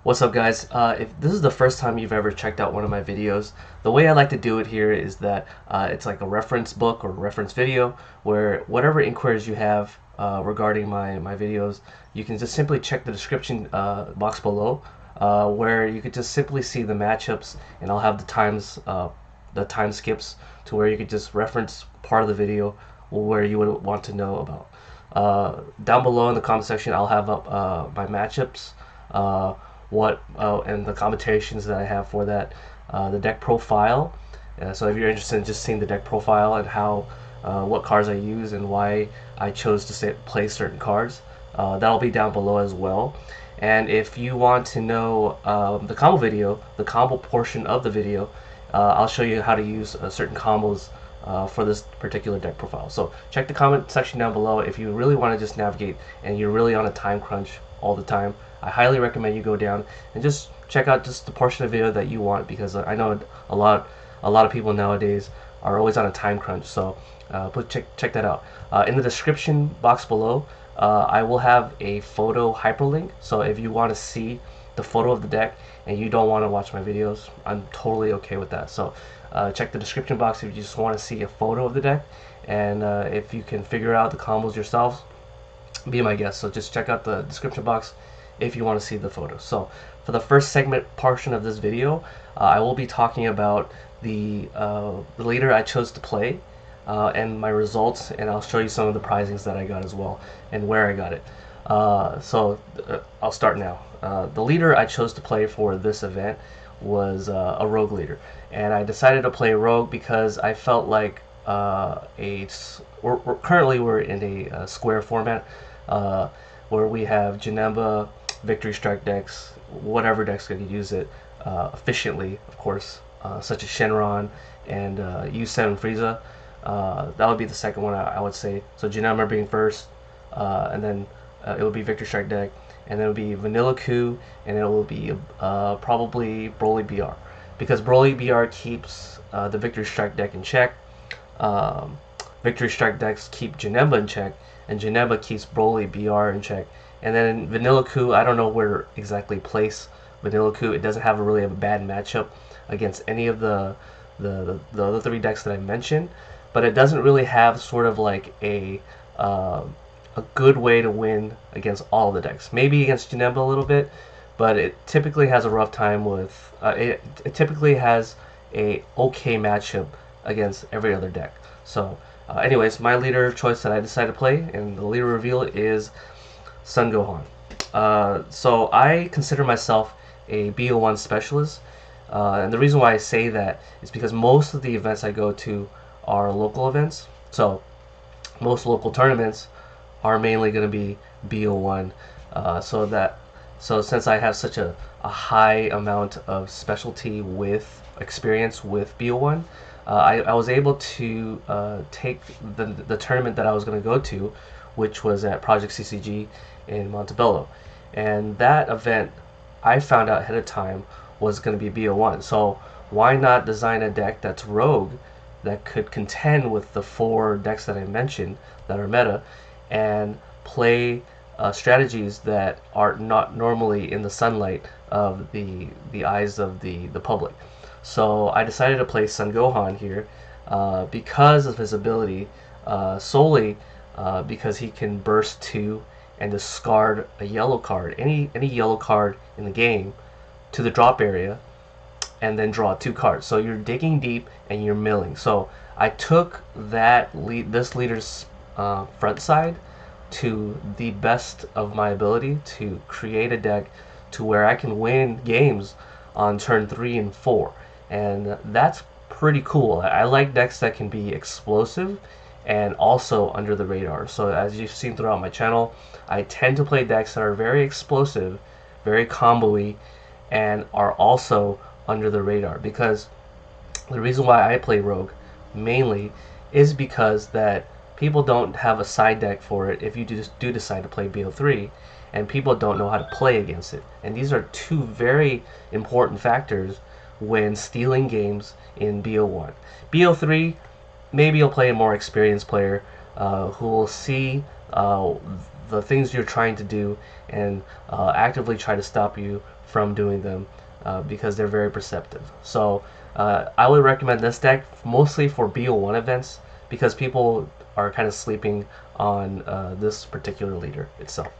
What's up, guys? If this is the first time you've ever checked out one of my videos, the way I like to do it here is that it's like a reference book or reference video where whatever inquiries you have regarding my videos, you can just simply check the description box below where you could just simply see the matchups, and I'll have the time skips to where you could just reference part of the video where you would want to know about. Down below in the comment section, I'll have up my matchups. And the combinations that I have for that, the deck profile. So if you're interested in just seeing the deck profile and how what cards I use and why I chose to play certain cards, that'll be down below as well. And if you want to know the combo video, the combo portion of the video, I'll show you how to use certain combos for this particular deck profile. So check the comment section down below if you really want to just navigate and you're really on a time crunch all the time. I highly recommend you go down and just check out just the portion of the video that you want, because I know a lot of people nowadays are always on a time crunch. So check that out. In the description box below, I will have a photo hyperlink. So if you want to see the photo of the deck and you don't want to watch my videos, I'm totally okay with that. So check the description box if you just want to see a photo of the deck, and if you can figure out the combos yourselves, be my guest. So just check out the description box if you want to see the photo. So for the first segment portion of this video, I will be talking about the leader I chose to play and my results, and I'll show you some of the prizings that I got as well and where I got it. I'll start now. The leader I chose to play for this event was a rogue leader, and I decided to play rogue because I felt like currently we're in a square format where we have Janemba, Victory Strike decks, whatever decks can use it efficiently, of course, such as Shenron and U7 Frieza. That would be the second one I would say. So Janemba being first, and then it would be Victory Strike deck, and then it would be Vanilla Coup, and it will be probably Broly BR, because Broly BR keeps the Victory Strike deck in check. Victory Strike decks keep Janemba in check, and Janemba keeps Broly BR in check. And then Vanilla Coup, I don't know where to exactly place Vanilla Coup. It doesn't have a bad matchup against any of the other three decks that I mentioned, but it doesn't really have sort of like a good way to win against all the decks. Maybe against Janemba a little bit, but it typically has a rough time with it typically has a okay matchup against every other deck. So anyways, my leader choice that I decided to play and the leader reveal is Son Gohan. So I consider myself a BO1 specialist, and the reason why I say that is because most of the events I go to are local events. So most local tournaments are mainly going to be BO1. So since I have such a high amount of specialty with experience with BO1, I was able to take the tournament that I was going to go to, which was at Project CCG in Montebello, and that event I found out ahead of time was going to be BO1. So why not design a deck that's rogue that could contend with the four decks that I mentioned that are meta, and play strategies that are not normally in the sunlight of the eyes of the public. So I decided to play Son Gohan here because of his ability, solely because he can burst 2 and discard a yellow card, any yellow card in the game, to the drop area, and then draw 2 cards. So you're digging deep and you're milling. So I took this leader's front side to the best of my ability to create a deck to where I can win games on turn 3 and 4, and that's pretty cool. I like decks that can be explosive and also under the radar. So as you've seen throughout my channel, I tend to play decks that are very explosive, very combo-y, and are also under the radar, because the reason why I play Rogue mainly is because that people don't have a side deck for it if you do decide to play BO3, and people don't know how to play against it. And these are two very important factors when stealing games in BO1. BO3, maybe you'll play a more experienced player who will see the things you're trying to do and actively try to stop you from doing them because they're very perceptive. So I would recommend this deck mostly for BO1 events because people are kind of sleeping on this particular leader itself.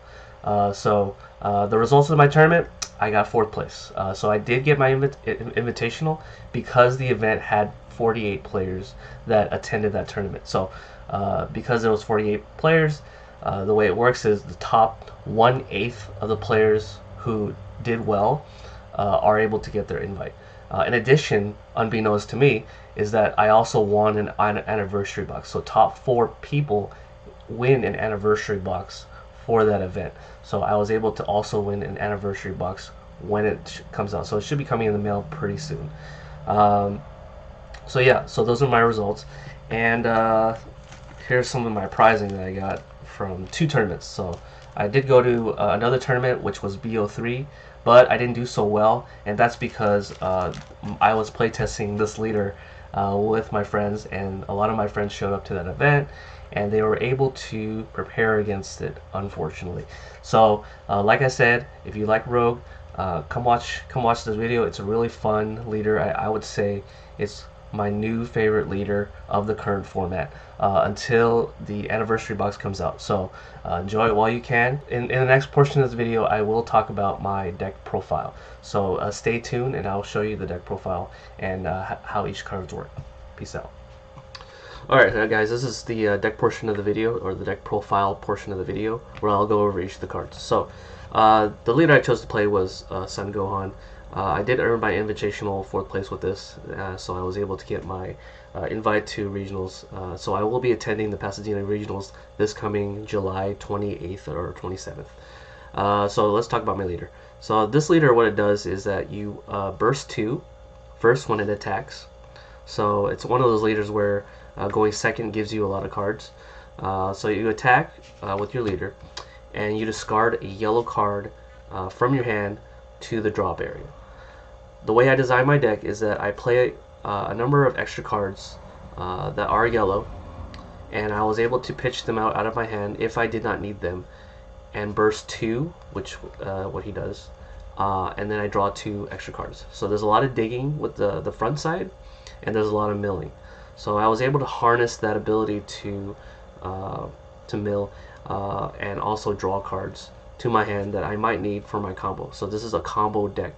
The results of my tournament, I got 4th place. So I did get my invitational because the event had 48 players that attended that tournament. So because there was 48 players, the way it works is the top 1/8 of the players who did well are able to get their invite. In addition, unbeknownst to me, is that I also won an anniversary box. So top 4 people win an anniversary box for that event. So I was able to also win an anniversary box when it comes out. So it should be coming in the mail pretty soon. So yeah, so those are my results. And here's some of my prizing that I got from 2 tournaments. So I did go to another tournament, which was BO3, but I didn't do so well, and that's because I was playtesting this leader with my friends, and a lot of my friends showed up to that event, and they were able to prepare against it, unfortunately. So like I said, if you like Rogue, come watch this video. It's a really fun leader. I would say it's my new favorite leader of the current format until the anniversary box comes out. So enjoy it while you can. In the next portion of this video, I will talk about my deck profile. So stay tuned, and I'll show you the deck profile and how each cards work. Peace out. Alright, now guys, this is the deck portion of the video, or the deck profile portion of the video, where I'll go over each of the cards. So the leader I chose to play was Son Gohan. I did earn my invitational 4th place with this, so I was able to get my invite to regionals. So I will be attending the Pasadena regionals this coming July 28th or 27th. So let's talk about my leader. So this leader, what it does is that you burst 2 first when it attacks. So it's one of those leaders where going second gives you a lot of cards. So you attack with your leader, and you discard a yellow card from your hand to the drop area. The way I design my deck is that I play a number of extra cards that are yellow, and I was able to pitch them out of my hand if I did not need them, and burst 2, which what he does, and then I draw 2 extra cards. So there's a lot of digging with the front side, and there's a lot of milling. So I was able to harness that ability to mill and also draw cards to my hand that I might need for my combo. So this is a combo deck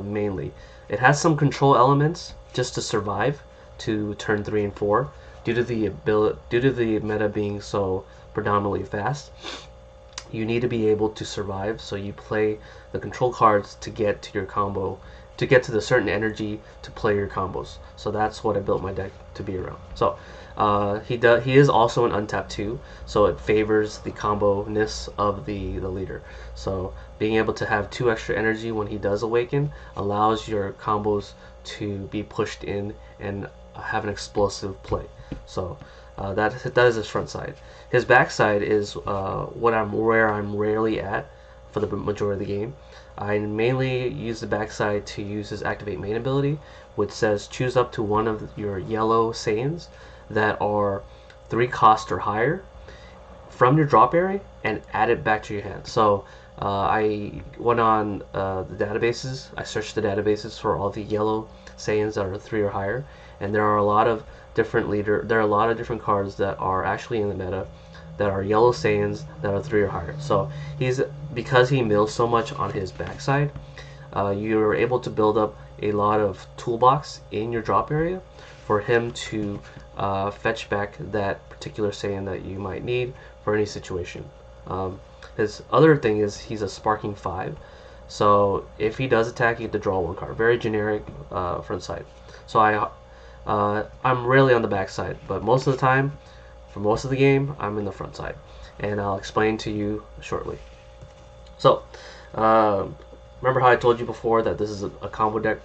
mainly. It has some control elements just to survive to turn 3 and 4 due to the meta being so predominantly fast. You need to be able to survive, so you play the control cards to get to your combo, to get to the certain energy to play your combos. So that's what I built my deck to be around. So he is also an untapped 2, so it favors the combo-ness of the leader. So being able to have 2 extra energy when he does awaken allows your combos to be pushed in and have an explosive play. So that is his front side. His back side is where I'm rarely at for the majority of the game. I mainly use the backside to use his activate main ability, which says choose up to one of your yellow Saiyans that are 3 cost or higher from your drop area and add it back to your hand. So I went on the databases. I searched the databases for all the yellow Saiyans that are 3 or higher, and there are a lot of different cards that are actually in the meta that are yellow Saiyans that are 3 or higher. So because he mills so much on his backside, you're able to build up a lot of toolbox in your drop area for him to fetch back that particular Saiyan that you might need for any situation. His other thing is he's a sparking 5, so if he does attack, you get to draw 1 card. Very generic front side. So I'm rarely on the back side, but most of the time, for most of the game, I'm in the front side, and I'll explain to you shortly. So remember how I told you before that this is a combo deck?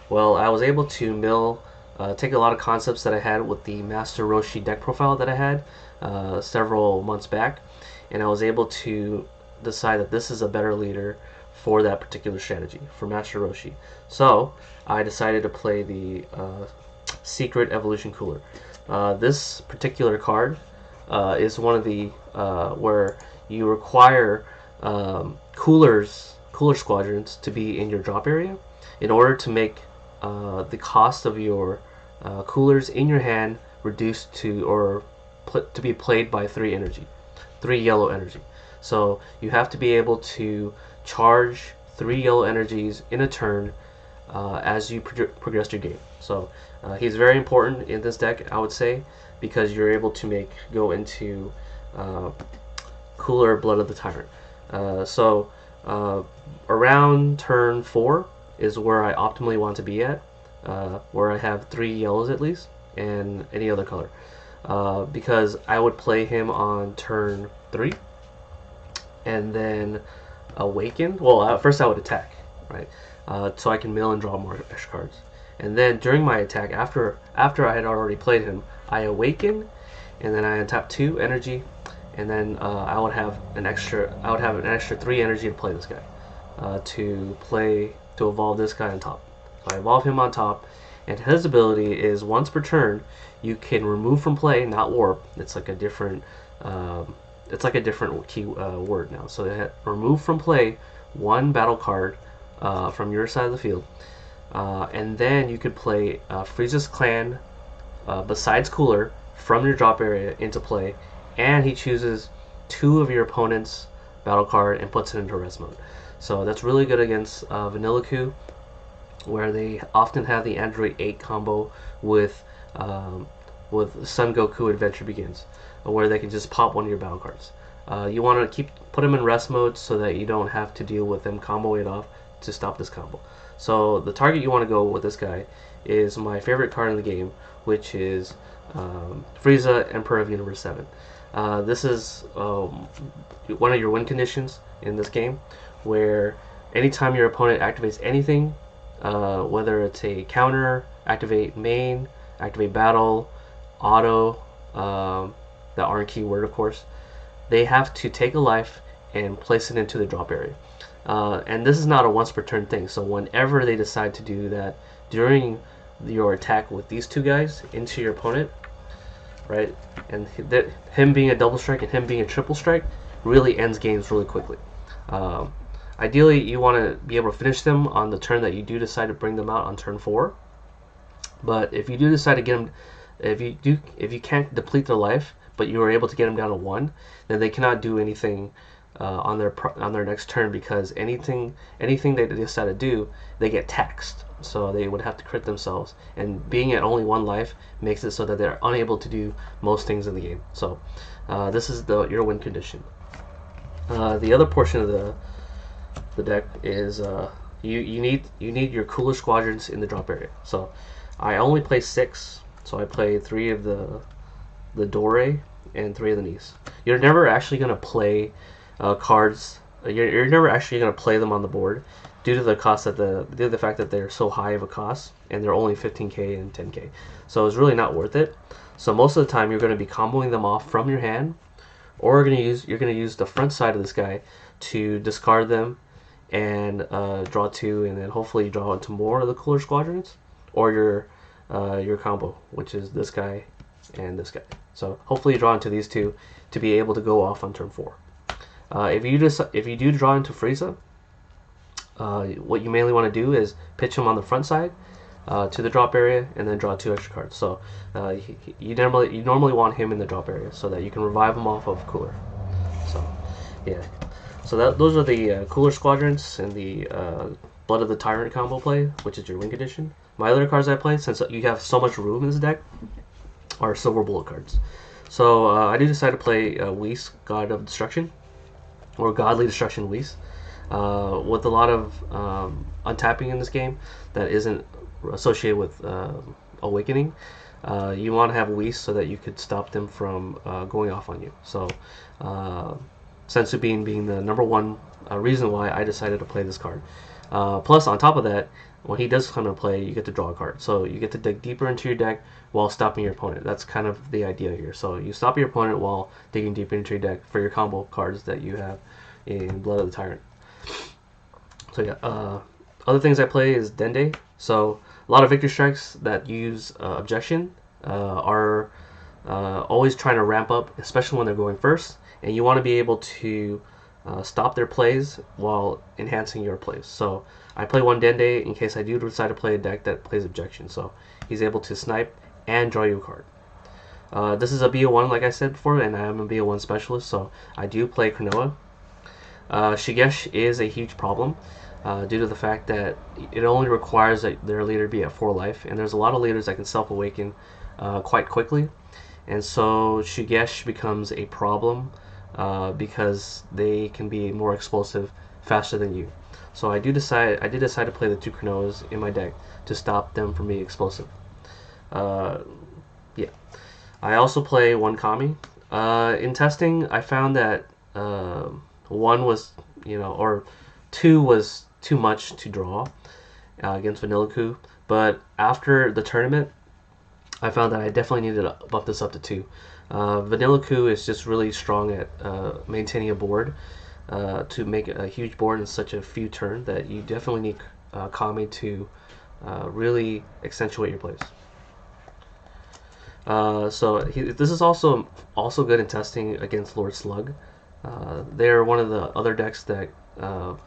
Well, I was able to take a lot of concepts that I had with the Master Roshi deck profile that I had several months back, and I was able to decide that this is a better leader for that particular strategy, for Master Roshi. So I decided to play the Secret Evolution Cooler. This particular card is one of the where you require cooler squadrons to be in your drop area in order to make the cost of your coolers in your hand reduced to be played by 3 yellow energy. So you have to be able to charge 3 yellow energies in a turn as you progress your game. So he's very important in this deck, I would say, because you're able to go into cooler Blood of the Tyrant. Around turn 4 is where I optimally want to be at, where I have 3 yellows at least, and any other color. Because I would play him on turn 3, and then awaken. Well, first I would attack, right? So I can mill and draw more extra cards. And then during my attack, after I had already played him, I awaken, and then I untap 2 energy, and then I would have an extra 3 energy to play this guy, to evolve this guy on top. So I evolve him on top, and his ability is once per turn, you can remove from play, not warp. It's like a different key word now. So they remove from play 1 battle card from your side of the field, and then you could play Frieza's Clan besides Cooler from your drop area into play, and he chooses 2 of your opponent's battle card and puts it into rest mode. So that's really good against Vanilla Coup, where they often have the Android 8 combo with Son Goku Adventure Begins, where they can just pop 1 of your battle cards. You want to put them in rest mode so that you don't have to deal with them comboing it off to stop this combo. So the target you want to go with this guy is my favorite card in the game, which is Frieza, Emperor of Universe 7. This is one of your win conditions in this game, where anytime your opponent activates anything, whether it's a counter, activate main, activate battle, auto, the aren't keyword of course, they have to take a life and place it into the drop area. And this is not a once per turn thing, so whenever they decide to do that during your attack with these 2 guys into your opponent, right, and him being a double strike and him being a triple strike really ends games really quickly. Ideally, you want to be able to finish them on the turn that you do decide to bring them out on turn 4. But if you do decide to get them, if you can't deplete their life, but you are able to get them down to 1, then they cannot do anything on their next turn, because anything they decide to do, they get taxed. So they would have to crit themselves, and being at only 1 life makes it so that they're unable to do most things in the game. So this is your win condition. The other portion of the deck is you need your cooler squadrons in the drop area. So I only play 6, so I play 3 of the Dore and 3 of the Nis. You're never actually going to play cards. You're never actually going to play them on the board due to the cost due to the fact that they're so high of a cost, and they're only 15k and 10k. So it's really not worth it. So most of the time you're going to be comboing them off from your hand, or you're going to use the front side of this guy to discard them and draw 2, and then hopefully draw into more of the cooler squadrons, or your combo, which is this guy and this guy. So hopefully you draw into these 2 to be able to go off on turn 4. If you do draw into Frieza, what you mainly want to do is pitch him on the front side to the drop area, and then draw 2 extra cards. So you normally want him in the drop area so that you can revive him off of Cooler. So yeah, so those are the Cooler Squadrons and the Blood of the Tyrant combo play, which is your win condition. My other cards I play, since you have so much room in this deck, are Silver Bullet cards. So I do decide to play Whis, God of Destruction, or Godly Destruction Whis. With a lot of untapping in this game that isn't associated with Awakening, you want to have Whis so that you could stop them from going off on you. So Sensu Bean being the #1 reason why I decided to play this card. Plus, on top of that, when he does come into play, you get to draw a card. So you get to dig deeper into your deck while stopping your opponent. That's kind of the idea here. So you stop your opponent while digging deeper into your deck for your combo cards that you have in Blood of the Tyrant. So yeah, other things I play is Dende. So a lot of victory strikes that use objection are always trying to ramp up, especially when they're going first. And you want to be able to stop their plays while enhancing your plays. So I play one Dende in case I do decide to play a deck that plays objection. So he's able to snipe and draw you a card. This is a BO1, like I said before, and I am a BO1 specialist, so I do play Cronoa. Shigesh is a huge problem due to the fact that it only requires that their leader be at 4 life, and there's a lot of leaders that can self-awaken quite quickly, and so Shigesh becomes a problem because they can be more explosive faster than you. So I did decide to play the 2 Cronoas in my deck to stop them from being explosive. Yeah. I also play 1 Kami. In testing, I found that 1 was, or 2 was too much to draw against Vanilla Coup. But after the tournament, I found that I definitely needed to bump this up to 2. Vanilla Coup is just really strong at maintaining a board to make a huge board in such a few turns that you definitely need Kami to really accentuate your plays. This is also good in testing against Lord Slug. They're one of the other decks that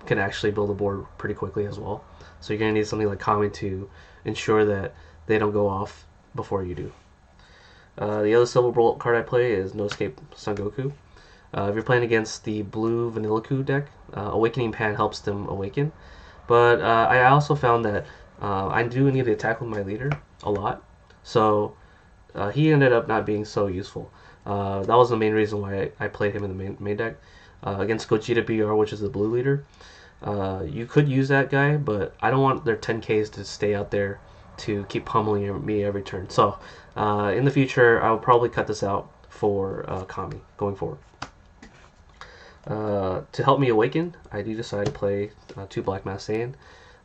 can actually build a board pretty quickly as well. So you're going to need something like Kami to ensure that they don't go off before you do. The other Silver Bolt card I play is No Escape Son Goku. If you're playing against the blue Vanilla Coup deck, Awakening Pan helps them awaken. But I also found that I do need to attack with my leader a lot. So he ended up not being so useful. That was the main reason why I played him in the main deck. Against Gogeta BR, which is the blue leader, you could use that guy, but I don't want their 10Ks to stay out there to keep pummeling me every turn. So in the future, I'll probably cut this out for Kami going forward. To help me awaken, I do decide to play 2 Black Mask Saiyan.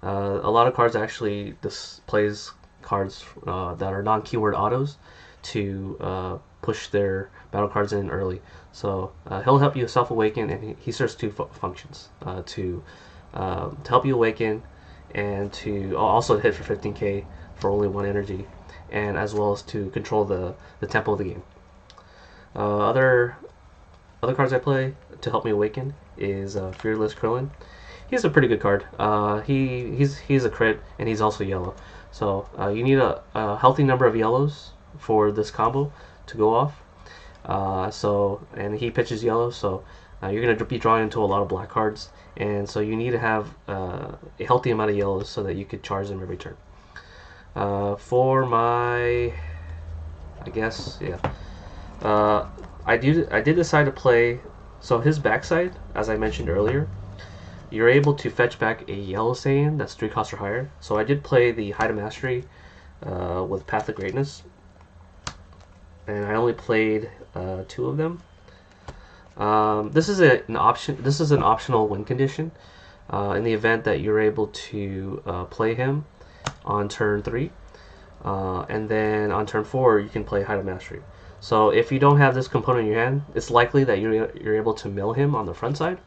A lot of cards actually displays cards that are non-keyword autos to push their battle cards in early. So he'll help you self-awaken, and he serves 2 functions to help you awaken and to also hit for 15k for only 1 energy, and as well as to control the tempo of the game. Other cards I play to help me awaken is Fearless Krillin. He's a pretty good card. He's a crit, and he's also yellow. So you need a healthy number of yellows for this combo to go off. And he pitches yellow, so you're going to be drawing into a lot of black cards, and so you need to have a healthy amount of yellows so that you could charge them every turn. For my, I guess, yeah, I did decide to play. So his backside, as I mentioned earlier, you're able to fetch back a yellow Saiyan that's 3 costs or higher. So I did play the High to Mastery with Path of Greatness, and I only played 2 of them. This is an option. This is an optional win condition in the event that you're able to play him on turn 3, and then on turn 4 you can play High to Mastery. So if you don't have this component in your hand, it's likely that you're able to mill him on the front side,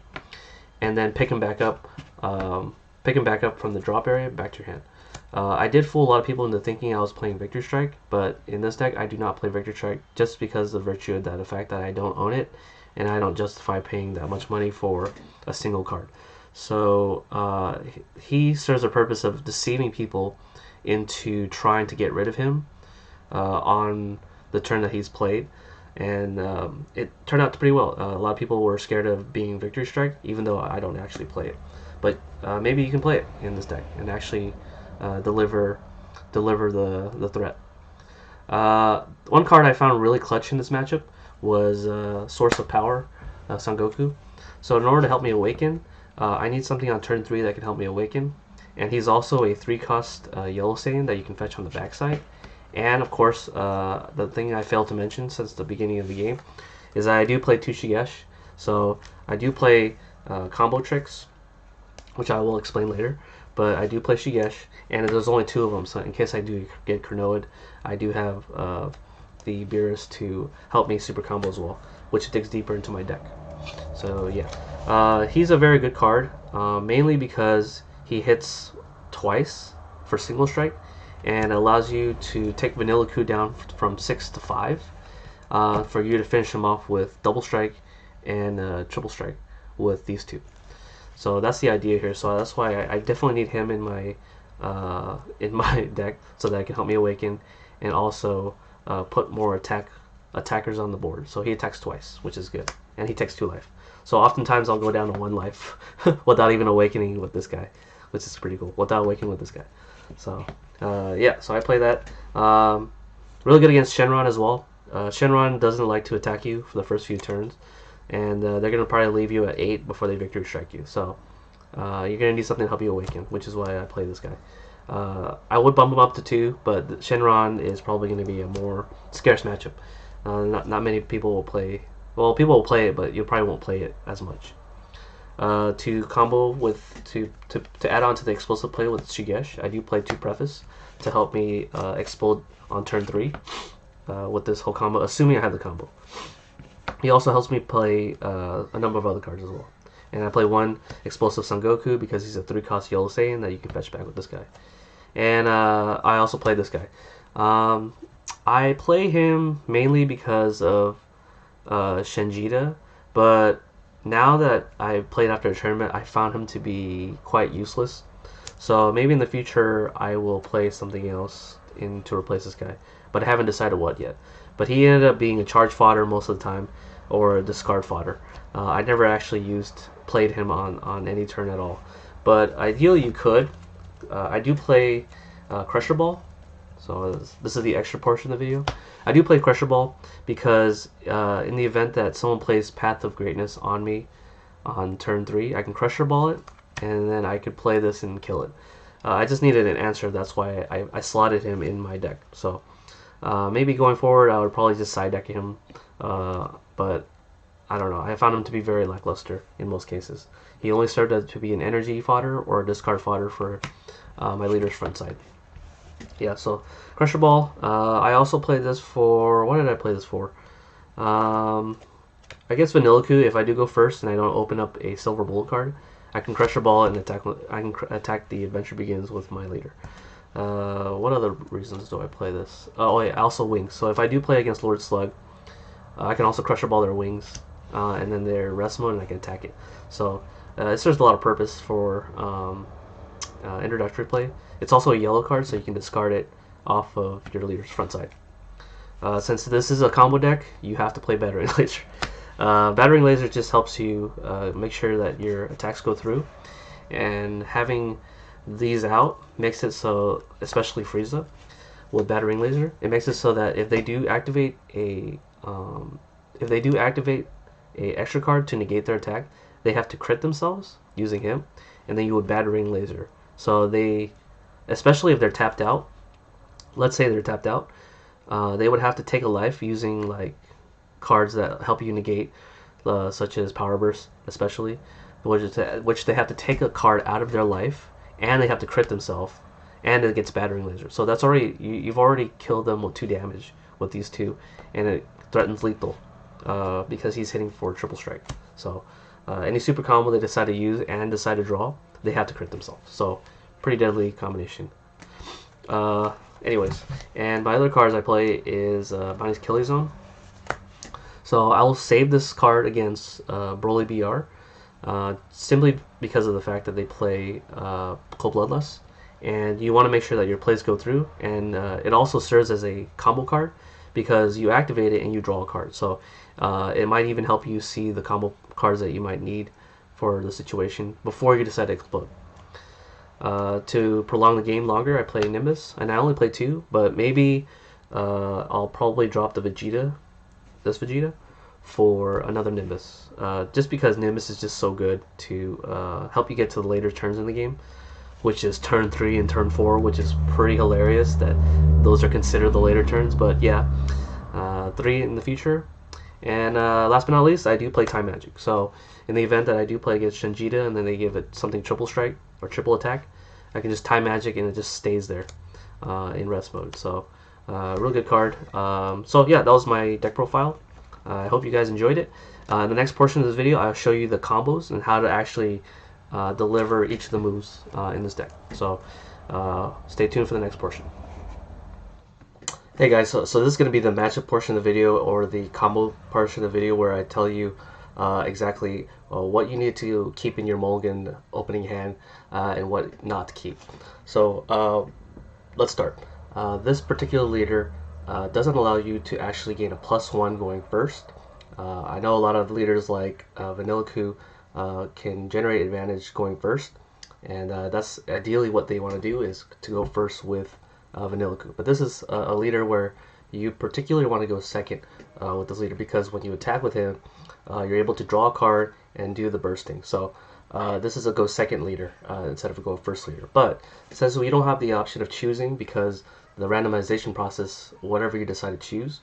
and then pick him back up from the drop area back to your hand. I did fool a lot of people into thinking I was playing Victory Strike, but in this deck I do not play Victory Strike just because of the virtue of the fact that I don't own it, and I don't justify paying that much money for a single card. So he serves the purpose of deceiving people into trying to get rid of him on the turn that he's played, and it turned out pretty well. A lot of people were scared of being Victory Strike, even though I don't actually play it. But maybe you can play it in this deck and actually deliver the threat. One card I found really clutch in this matchup was Source of Power, Son Goku. So in order to help me awaken, I need something on turn 3 that can help me awaken. And he's also a 3-cost yellow Saiyan that you can fetch on the backside. And of course, the thing I failed to mention since the beginning of the game is that I do play 2 Shigesh. So I do play combo tricks, which I will explain later. But I do play Shigesh, and there's only 2 of them. So in case I do get Cronoa'd, I do have the Beerus to help me super combo as well, which digs deeper into my deck. So yeah, he's a very good card, mainly because he hits twice for single strike, and allows you to take Vanilla Coup down from 6 to 5 for you to finish him off with double strike and triple strike with these two. So that's the idea here. So that's why I definitely need him in my deck so that I can help me awaken, and also put more attackers on the board. So he attacks twice, which is good, and he takes 2 life. So oftentimes I'll go down to 1 life without even awakening with this guy, which is pretty cool. Without awakening with this guy. So yeah, so I play that. Really good against Shenron as well. Shenron doesn't like to attack you for the first few turns, and they're going to probably leave you at 8 before they victory strike you. So you're going to need something to help you awaken, which is why I play this guy. I would bump him up to 2, but Shenron is probably going to be a more scarce matchup. Not many people will play. Well, people will play it, but you probably won't play it as much. To combo with to add on to the explosive play with Shigesh, I do play 2 Preface to help me explode on turn 3 with this whole combo, assuming I have the combo. He also helps me play a number of other cards as well. And I play 1 explosive Son Goku because he's a 3-cost Yellow Saiyan that you can fetch back with this guy. And I also play this guy. I play him mainly because of Shenjita, but now that I've played after a tournament, I found him to be quite useless. So maybe in the future I will play something else to replace this guy, but I haven't decided what yet. But he ended up being a charge fodder most of the time, or a discard fodder. I never actually played him on any turn at all. But ideally you could. I do play Crusher Ball. So this is the extra portion of the video. I do play Crusher Ball because in the event that someone plays Path of Greatness on me on turn 3, I can Crusher Ball it, and then I could play this and kill it. I just needed an answer. That's why I slotted him in my deck. So maybe going forward I would probably just side deck him, but I don't know. I found him to be very lackluster in most cases. He only served to be an energy fodder or a discard fodder for my leader's front side. Yeah, so Crusher Ball. I also played this for... What did I play this for? I guess Vanilla-Ku. If I do go first and I don't open up a Silver Bullet card, I can Crusher Ball and attack. I can attack the Adventure Begins with my leader. What other reasons do I play this? Oh yeah, also Wings. So if I do play against Lord Slug, I can also Crusher Ball their Wings, and then their rest mode, and I can attack it. So it serves a lot of purpose for introductory play. It's also a yellow card, so you can discard it off of your leader's front side. Since this is a combo deck, you have to play Battering Laser. Battering Laser just helps you make sure that your attacks go through, and having these out makes it so, especially Frieza with Battering Laser, it makes it so that if they do activate a extra card to negate their attack, they have to crit themselves using him, and then you would Battering Laser. So they, especially if they're tapped out, let's say they're tapped out, they would have to take a life using like cards that help you negate, such as Power Burst, especially, which they have to take a card out of their life, and they have to crit themselves, and it gets Battering Laser. So that's already, you've already killed them with 2 damage with these 2, and it threatens lethal because he's hitting for triple strike. So any super combo they decide to use and decide to draw, they have to crit themselves. So pretty deadly combination. Anyways, and my other cards I play is Bonnie's Killing Zone. So I will save this card against Broly BR, simply because of the fact that they play Cold Bloodlust, and you want to make sure that your plays go through, and it also serves as a combo card because you activate it and you draw a card. So it might even help you see the combo cards that you might need for the situation before you decide to explode. To prolong the game longer, I play Nimbus, and I only play 2, but maybe I'll probably drop the this Vegeta, for another Nimbus, just because Nimbus is just so good to help you get to the later turns in the game, which is turn 3 and turn 4, which is pretty hilarious that those are considered the later turns. But yeah, 3 in the future. And last but not least, I do play Time Magic. So in the event that I do play against Shenjita and then they give it something triple strike or triple attack, I can just Time Magic and it just stays there in rest mode. So real good card. So yeah, that was my deck profile. I hope you guys enjoyed it. In the next portion of this video, I'll show you the combos and how to actually deliver each of the moves in this deck. So stay tuned for the next portion. Hey guys, so this is going to be the matchup portion of the video, or the combo portion of the video, where I tell you exactly what you need to keep in your Mulligan opening hand and what not to keep. So let's start. This particular leader doesn't allow you to actually gain a +1 going first. I know a lot of leaders like Vanilla Coup can generate advantage going first, and that's ideally what they want to do, is to go first with Vanilla Coup. But this is a leader where you particularly want to go second with this leader, because when you attack with him, you're able to draw a card and do the bursting. So this is a go second leader instead of a go first leader. But since we don't have the option of choosing, because the randomization process, whatever you decide to choose,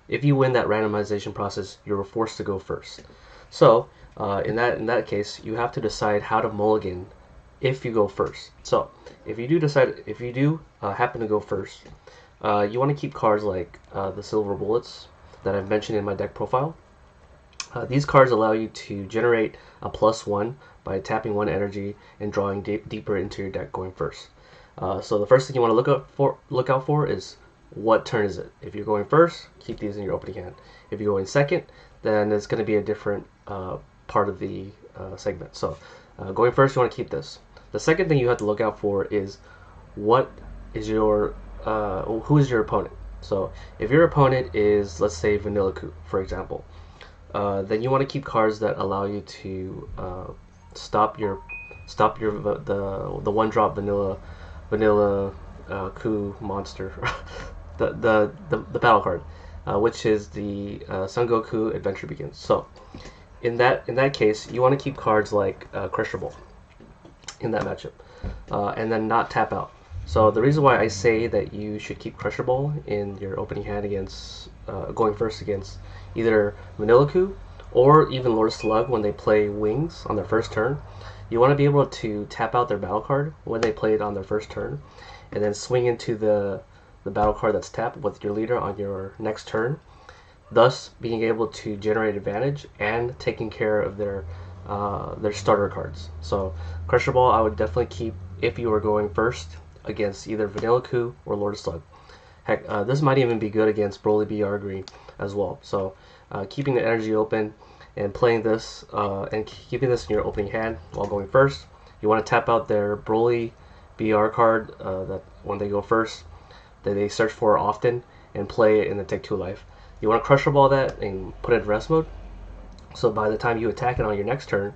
if you win that randomization process, you're forced to go first. So in that case, you have to decide how to mulligan if you go first. So if you do happen to go first, you want to keep cards like the silver bullets that I've mentioned in my deck profile. These cards allow you to generate a +1 by tapping 1 energy and drawing deeper into your deck going first. So the first thing you want to look out for is, what turn is it? If you're going first, keep these in your opening hand. If you're going second, then it's going to be a different part of the segment. So going first, you want to keep this. The second thing you have to look out for is, what is your who is your opponent? So if your opponent is, let's say, Vanilla Coup, for example, then you want to keep cards that allow you to stop the 1-drop vanilla Coup monster, the battle card, which is the Son Goku Adventure Begins. So in that case, you want to keep cards like Crusher Ball in that matchup, and then not tap out. So the reason why I say that you should keep Crusher Ball in your opening hand against going first against either Vanilla Coup or even Lord Slug when they play Wings on their first turn, you want to be able to tap out their battle card when they play it on their first turn, and then swing into the battle card that's tapped with your leader on your next turn, thus being able to generate advantage and taking care of their starter cards. So Crusher Ball I would definitely keep if you were going first against either Vanilla Coup or Lord Slug. Heck, this might even be good against Broly BR Green as well. So keeping the energy open and playing this and keeping this in your opening hand while going first, you want to tap out their Broly BR card that when they go first, that they search for often, and play it in the Take 2 life. You want to Crusher Ball that and put it in rest mode, so by the time you attack it on your next turn,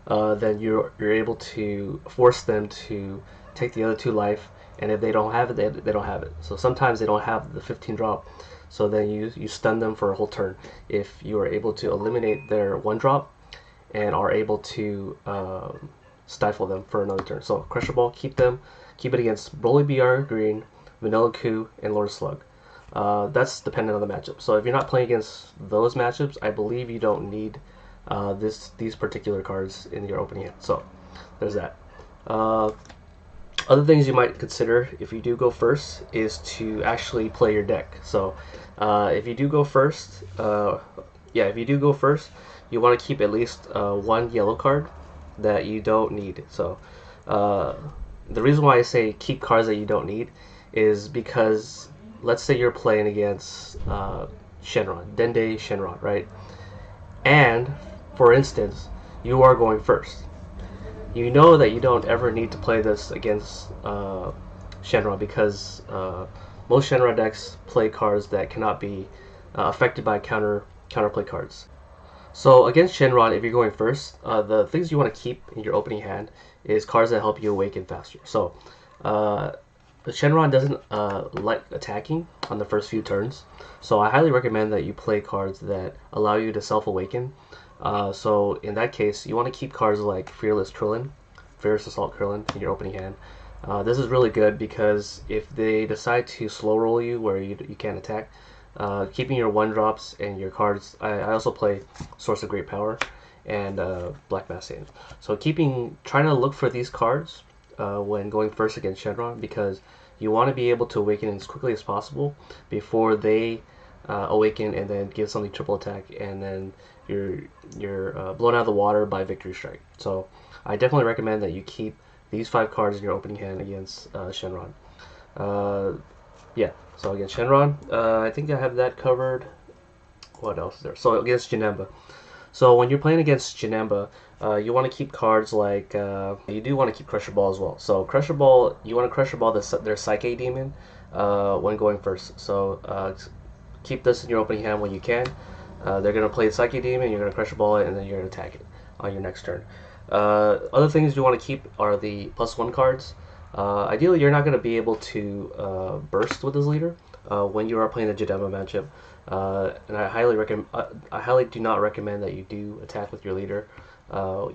then you're able to force them to take the other 2 life, and if they don't have it, they don't have it. So sometimes they don't have the 15 drop, so then you stun them for a whole turn if you are able to eliminate their 1 drop and are able to stifle them for another turn. So Crusher Ball, keep it against Broly BR Green, Vanilla Coup, and Lord Slug. That's dependent on the matchup. So if you're not playing against those matchups, I believe you don't need these particular cards in your opening hand. So there's that. Other things you might consider if you do go first is to actually play your deck. So if you do go first, you want to keep at least 1 yellow card that you don't need. So the reason why I say keep cards that you don't need is because, let's say you're playing against Shenron, Dende Shenron, right? And for instance, you are going first. You know that you don't ever need to play this against Shenron, because most Shenron decks play cards that cannot be affected by counterplay cards. So against Shenron, if you're going first, the things you want to keep in your opening hand is cards that help you awaken faster. So the Shenron doesn't like attacking on the first few turns, so I highly recommend that you play cards that allow you to self-awaken. So in that case, you want to keep cards like Fearless Assault Krillin in your opening hand. This is really good because if they decide to slow roll you where you can't attack, keeping your 1-drops and your cards. I also play Source of Great Power and Black Mass Sand. So trying to look for these cards when going first against Shenron, because you want to be able to awaken as quickly as possible before they awaken and then give something triple attack, and then you're blown out of the water by Victory Strike. So I definitely recommend that you keep these 5 cards in your opening hand against Shenron. Yeah, so against Shenron, I think I have that covered. What else is there? So against Janemba. So when you're playing against Janemba, you want to keep cards like you do want to keep Crusher Ball as well. So Crusher Ball, you want to Crusher Ball their Psyche Demon when going first. So keep this in your opening hand when you can. They're gonna play the Psyche Demon, you're gonna Crusher Ball it, and then you're gonna attack it on your next turn. Other things you want to keep are the +1 cards. Ideally, you're not going to be able to burst with this leader when you are playing the Janemba matchup, and I highly do not recommend that you do attack with your leader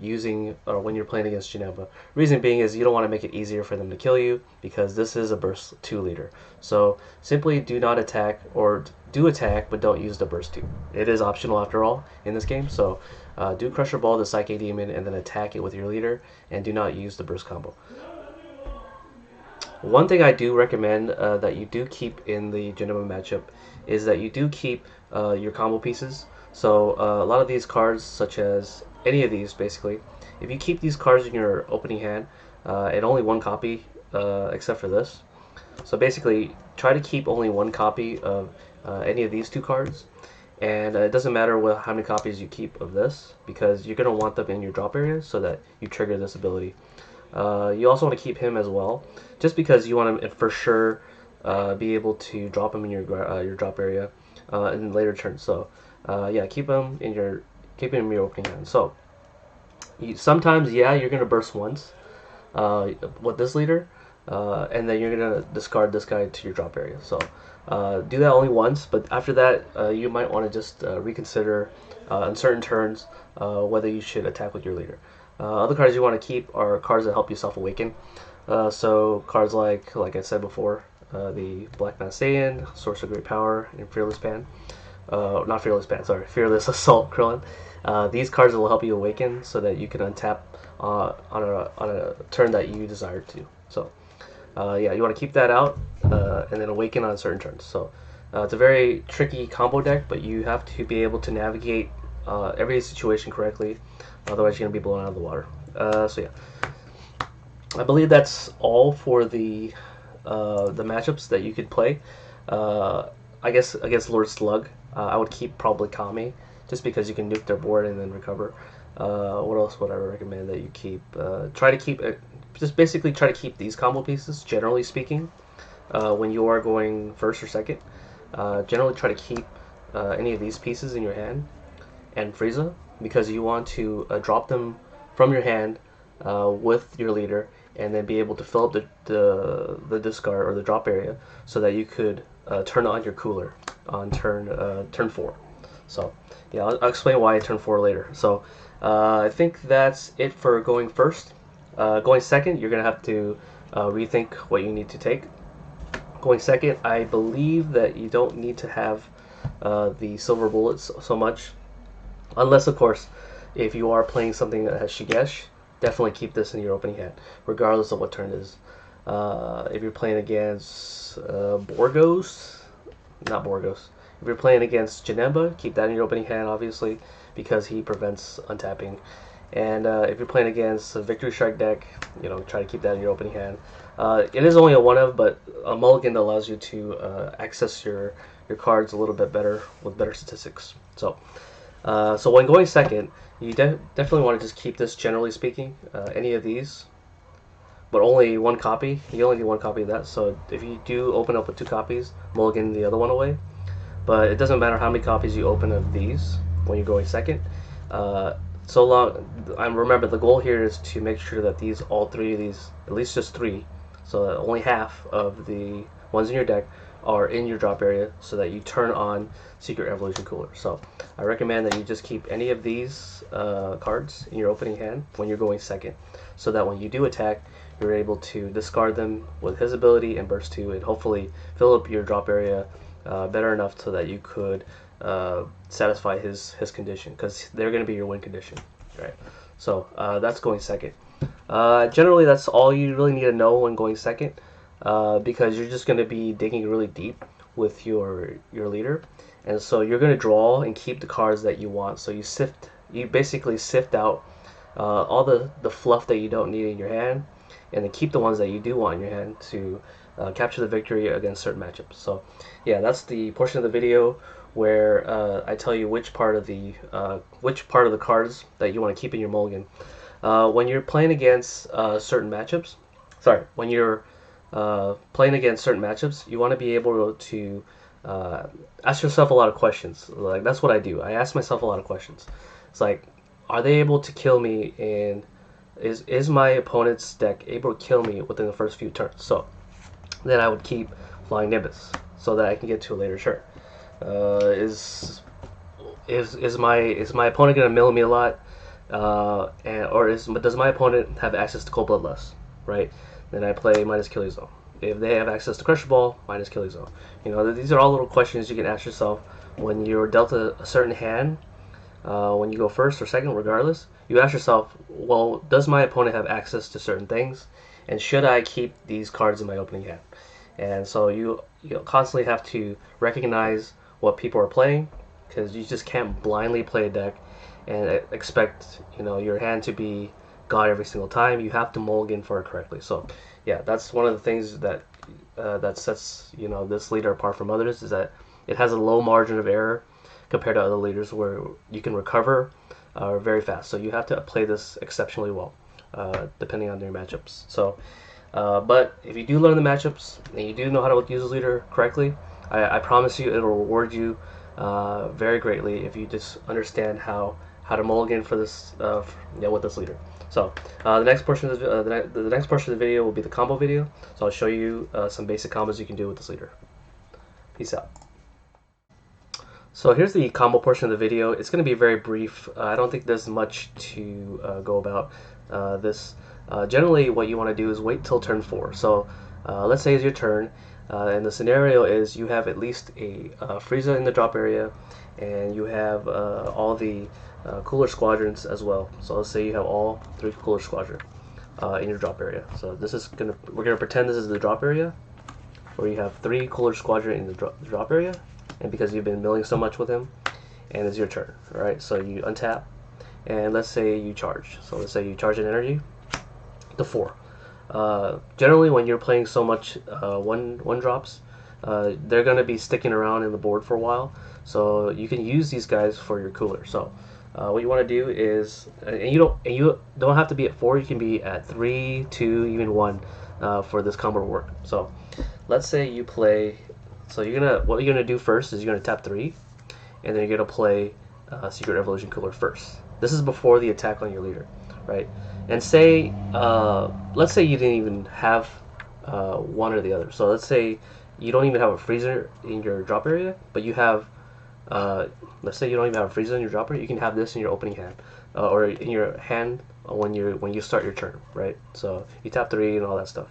using when you're playing against Janemba. Reason being is you don't want to make it easier for them to kill you because this is a burst 2 leader. So simply do not attack, or do attack but don't use the burst 2. It is optional after all in this game, so do Crusher Ball the Psyche Demon and then attack it with your leader, and do not use the burst combo. One thing I do recommend that you do keep in the Janemba matchup is that you do keep your combo pieces. So a lot of these cards, such as any of these basically, if you keep these cards in your opening hand, and only one copy except for this, so basically try to keep only one copy of any of these 2 cards, and it doesn't matter how many copies you keep of this, because you're going to want them in your drop area so that you trigger this ability. You also want to keep him as well, just because you want to for sure be able to drop him in your drop area in later turns. So yeah, keep him in your opening hand. So sometimes, yeah, you're gonna burst once with this leader, and then you're gonna discard this guy to your drop area. So do that only once, but after that you might want to just reconsider on certain turns whether you should attack with your leader. Other cards you want to keep are cards that help you self-awaken. So cards like I said before, the Black Mass Saiyan, Source of Great Power, and Fearless Pan. Not Fearless Pan, sorry, Fearless Assault Krillin. These cards will help you awaken so that you can untap on a turn that you desire to. So yeah, you want to keep that out and then awaken on certain turns. So it's a very tricky combo deck, but you have to be able to navigate every situation correctly. Otherwise, you're gonna be blown out of the water. So yeah, I believe that's all for the matchups that you could play. I guess against Lord Slug, I would keep probably Kami, just because you can nuke their board and then recover. What else would I recommend that you keep? Try to keep just basically try to keep these combo pieces. Generally speaking, when you are going first or second, generally try to keep any of these pieces in your hand, and Frieza, because you want to drop them from your hand with your leader, and then be able to fill up the discard or the drop area so that you could turn on your cooler on turn 4. So yeah, I'll explain why turn 4 later. So I think that's it for going first. Going second, you're gonna have to rethink what you need to take. Going second, I believe that you don't need to have the silver bullets so much. Unless, of course, if you are playing something that has Shigesh, definitely keep this in your opening hand, regardless of what turn it is. If you're playing against Borgos, not Borgos. If you're playing against Janemba, keep that in your opening hand, obviously, because he prevents untapping. And if you're playing against a Victory Strike deck, try to keep that in your opening hand. It is only a one-of, but a mulligan that allows you to access your cards a little bit better with better statistics. So when going second, you definitely want to just keep this, generally speaking, any of these, but only one copy. You only need one copy of that, so if you do open up with 2 copies, mulligan the other one away. But it doesn't matter how many copies you open of these when you're going second. So long, remember the goal here is to make sure that all 3 of these, at least just 3, so that only half of the ones in your deck are in your drop area, so that you turn on Secret Evolution Cooler. So I recommend that you just keep any of these cards in your opening hand when you're going second, so that when you do attack, you're able to discard them with his ability and burst 2, and hopefully fill up your drop area better enough so that you could satisfy his condition, because they're going to be your win condition, right? So that's going second. Generally, that's all you really need to know when going second, because you're just going to be digging really deep with your leader, and so you're going to draw and keep the cards that you want. So you basically sift out all the fluff that you don't need in your hand, and then keep the ones that you do want in your hand to capture the victory against certain matchups. So yeah, that's the portion of the video where I tell you which part of the cards that you want to keep in your mulligan. When you're playing against certain matchups, when you're playing against certain matchups, you want to be able to ask yourself a lot of questions. Like that's what I do. I ask myself a lot of questions. It's like, are they able to kill me in? Is my opponent's deck able to kill me within the first few turns? So then I would keep Flying Nimbus so that I can get to a later turn. Is my opponent gonna mill me a lot, does my opponent have access to Cold Bloodlust? Right, then I play minus Killing Zone. If they have access to Crusher Ball, minus Killing Zone. You know, these are all little questions you can ask yourself when you're dealt a certain hand. When you go first or second, regardless, you ask yourself, well, does my opponent have access to certain things, and should I keep these cards in my opening hand? And so you constantly have to recognize what people are playing, because you just can't blindly play a deck and expect your hand to be God every single time. You have to mulligan for it correctly. So yeah, that's one of the things that that sets this leader apart from others, is that it has a low margin of error compared to other leaders where you can recover very fast. So you have to play this exceptionally well, depending on your matchups. So but if you do learn the matchups and you do know how to use this leader correctly, I promise you it'll reward you very greatly if you just understand how to mulligan for this with this leader. So the next portion of the next portion of the video will be the combo video. So I'll show you some basic combos you can do with this leader. Peace out. So here's the combo portion of the video. It's going to be very brief. I don't think there's much to go about this. Generally, what you want to do is wait till turn 4. So let's say it's your turn, and the scenario is you have at least a Frieza in the drop area, and you have all the cooler squadrons as well. So let's say you have all 3 cooler squadron in your drop area. So we're gonna pretend this is the drop area, where you have 3 cooler squadron in the drop area, and because you've been milling so much with him, and it's your turn. All right, so you untap, and let's say you charge. So let's say you charge an energy to 4. Generally, when you're playing so much one drops, they're going to be sticking around in the board for a while, so you can use these guys for your cooler. So what you want to do is, and you don't have to be at 4. You can be at 3, 2, even 1 for this combo to work. So let's say you play. So what you're gonna do first is you're gonna tap 3, and then you're gonna play Secret Evolution Cooler first. This is before the attack on your leader, right? And say, let's say you didn't even have one or the other. So let's say you don't even have a freezer in your drop area, but you have, let's say you don't even have a freezer in your drop area. You can have this in your opening hand, or in your hand when you start your turn, right? So you tap 3 and all that stuff.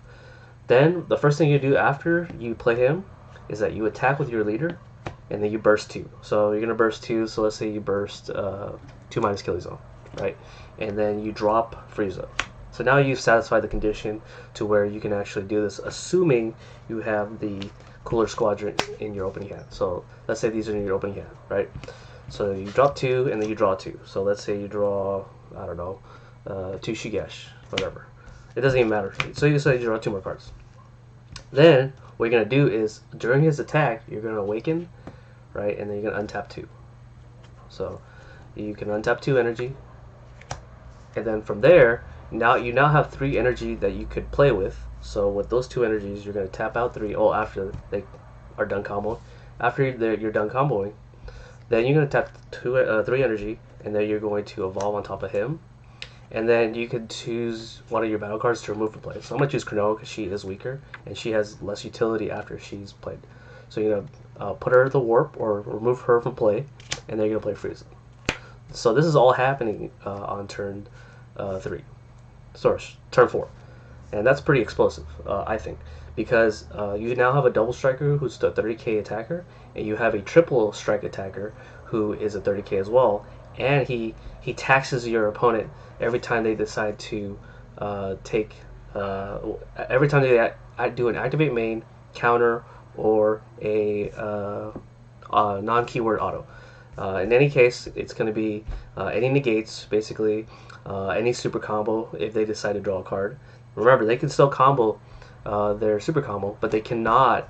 Then the first thing you do after you play him is that you attack with your leader, and then you burst 2. So you're gonna burst 2. So let's say you burst 2 minus Killing Zone, right? And then you drop Frieza. So now you've satisfied the condition to where you can actually do this, assuming you have the cooler squadron in your opening hand. So let's say these are in your opening hand, right? So you drop 2, and then you draw 2. So let's say you draw, I don't know, 2 Shigesh, whatever. It doesn't even matter. So you say you draw 2 more cards. Then what you're going to do is, during his attack, you're going to awaken, right? And then you're going to untap 2. So you can untap 2 energy. And then from there, you now have 3 energy that you could play with. So with those 2 energies, you're going to tap out 3. Oh, after they are done comboing. After you're done comboing, then you're going to tap 3 energy, and then you're going to evolve on top of him. And then you could choose one of your battle cards to remove from play. So I'm going to choose Chrono because she is weaker, and she has less utility after she's played. So you're going to put her to warp or remove her from play, and then you're going to play Frieza. So this is all happening on turn 3. Sorry, turn 4. And that's pretty explosive, I think, because you now have a double striker who's a 30k attacker, and you have a triple strike attacker who is a 30k as well, and he taxes your opponent every time they decide to every time they do an activate main, counter, or a non-keyword auto. In any case, it's going to be any negates, basically, any super combo if they decide to draw a card. Remember, they can still combo their super combo, but they cannot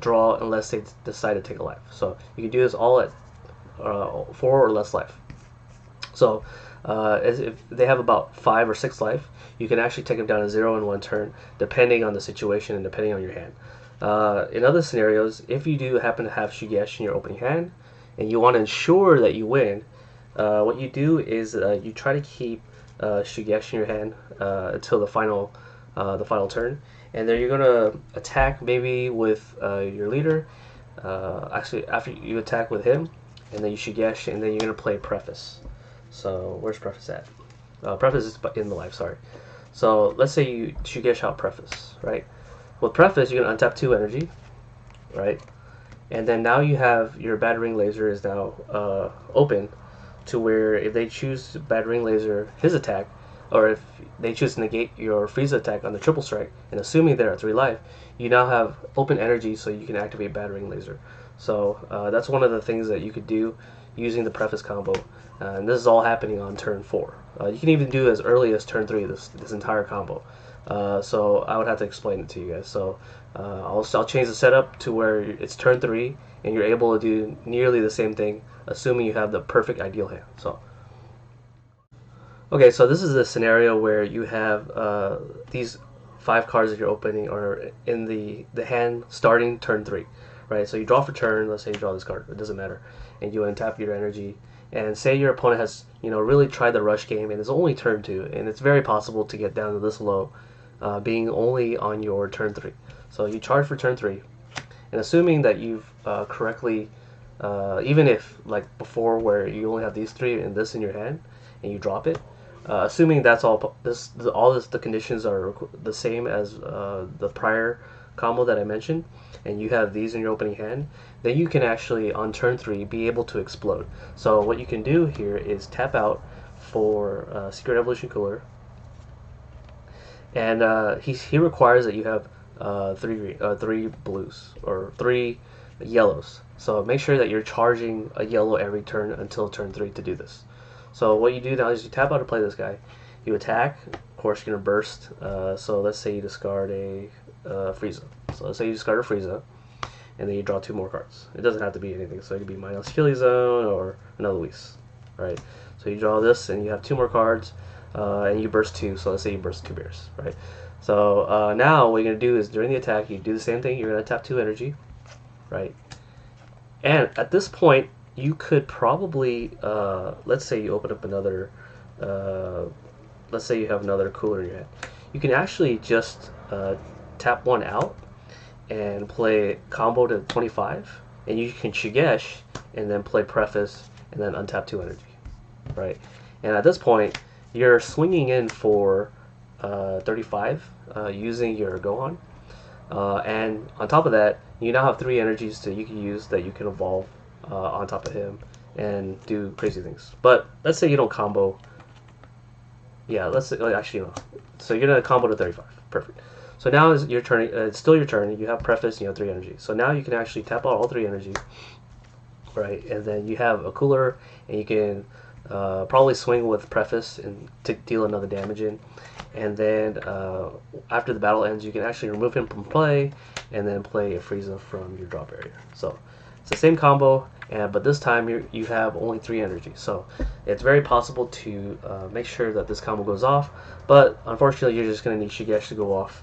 draw unless they decide to take a life. So you can do this all at 4 or less life. So as if they have about 5 or 6 life, you can actually take them down to 0 in one turn, depending on the situation and depending on your hand. In other scenarios, if you do happen to have Shigesh in your opening hand, and you want to ensure that you win, what you do is you try to keep Shigesh in your hand until the final turn, and then you're gonna attack maybe with your leader. Actually, after you attack with him, and then you Shigesh, and then you're gonna play Preface. So where's Preface at? Preface is in the life. Sorry. So let's say you Shigesh out Preface, right? With Preface, you're gonna untap 2 energy, right? And then now you have your Bad Ring Laser is now open to where if they choose Bad Ring Laser his attack, or if they choose to negate your Frieza attack on the triple strike, and assuming they're at 3 life, you now have open energy so you can activate Bad Ring Laser. So that's one of the things that you could do using the Preface combo, and this is all happening on turn 4. You can even do as early as turn 3 this entire combo. So I would have to explain it to you guys. So I'll change the setup to where it's turn 3 and you're able to do nearly the same thing, assuming you have the perfect ideal hand. So okay, so this is a scenario where you have these 5 cards that you're opening are in the hand starting turn 3, right? So you draw for turn. Let's say you draw this card. It doesn't matter, and you untap your energy. And say your opponent has really tried the rush game and it's only turn 2, and it's very possible to get down to this low, being only on your turn 3. So you charge for turn 3, and assuming that you've correctly, even if like before where you only have these 3 and this in your hand, and you drop it, assuming that's all the conditions are the same as the prior combo that I mentioned, and you have these in your opening hand, then you can actually on turn 3 be able to explode. So what you can do here is tap out for Secret Evolution Cooler, and he requires that you have 3 blues or 3 yellows. So make sure that you're charging a yellow every turn until turn 3 to do this. So what you do now is you tap out to play this guy. You attack. Of course, you're gonna burst. So let's say you discard a Frieza. So let's say you discard a Frieza, and then you draw 2 more cards. It doesn't have to be anything. So it could be minus Achilles Zone or another Luis. Right. So you draw this, and you have 2 more cards, and you burst 2. So let's say you burst 2 bears. Right. So now what you're gonna do is during the attack, you do the same thing. You're gonna tap 2 energy. Right. And at this point, you could probably, let's say you open up another, let's say you have another cooler in your hand. You can actually just tap 1 out and play combo to 25, and you can Shigesh and then play Preface and then untap 2 energy, right? And at this point, you're swinging in for 35 using your Gohan, and on top of that, you now have 3 energies that you can use that you can evolve on top of him and do crazy things. But let's say you don't combo. Yeah, let's say, actually no. So you're gonna combo to 35. Perfect. So now is your turn. It's still your turn. You have Preface. And you have 3 energy. So now you can actually tap out all 3 energy, right? And then you have a cooler, and you can probably swing with Preface and to deal another damage in. And then after the battle ends, you can actually remove him from play, and then play a Frieza from your drop area. So it's the same combo, but this time you have only 3 energy. So it's very possible to make sure that this combo goes off, but unfortunately you're just going to need Shigesh to go off.